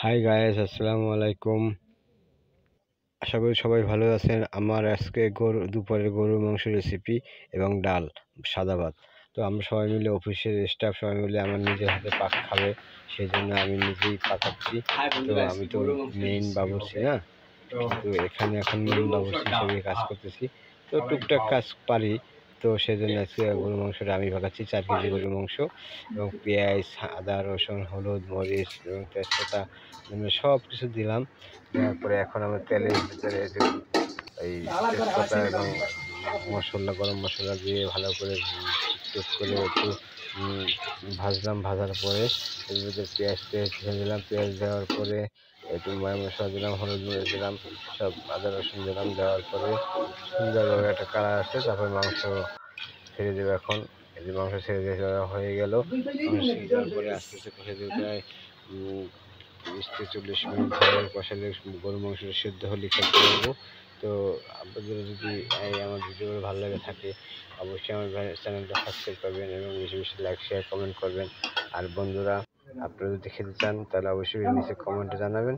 Hi guys, আসসালামু আলাইকুম। আশা করি সবাই ভালো আছেন। আমার আজকে দুপুরে গরুর মাংস রেসিপি এবং ডাল, সাদা ভাত। তো আমরা সবাই মিলে, অফিসের স্টাফ সবাই মিলে আমার নিজের হাতে পাক খাবে, সেই জন্য আমি নিজেই পাকাচ্ছি। তো আমি তো মেইন বাবুর্চি না, কিন্তু এখানে এখন মেইন বাবুর্চি হিসেবে কাজ করতেছি। তো টুকটাক কাজ পারি। তো সেজন্য আজকে গরুর মাংসটা আমি পাকাচ্ছি, 4 কেজি গরুর মাংস এবং পেঁয়াজ, আদা, রসুন, হলুদ, মরিচ এবং তেজপাতা সব কিছু দিলাম। দেওয়ার পরে এখন আমি তেলের ভিতরে এই তেজপাতা এবং মশলা, গরম মশলা দিয়ে ভালো করে কুক করে একটু ভাজলাম। ভাজার পরে এর ভিতরে পেঁয়াজ দিলাম। পেঁয়াজ দেওয়ার পরে একটু ময় মশলা দিলাম, হলুদ মরিচ দিলাম, সব আদা রসুন দিলাম। দেওয়ার পরে সুন্দরভাবে একটা কালার আসে, তারপর মাংস ছেড়ে দেবো। এখন এই যে মাংস ছেড়ে দেওয়া হয়ে গেল। মাংস ছেড়ে দেওয়ার পরে আস্তে আস্তে কষে দেবো প্রায় 30-40 মিনিট ধরে কষালে গরুর মাংসটা সেদ্ধ হলে খেতে পারবো। তো আপনাদের যদি আমার ভিডিওগুলো ভালো লাগে থাকে, অবশ্যই আমার চ্যানেলটা সাবস্ক্রাইব করবেন এবং বেশি বেশি লাইক, শেয়ার, কমেন্ট করবেন। আর বন্ধুরা, আপনারা যদি খেতে চান তাহলে অবশ্যই নিচে কমেন্টে জানাবেন।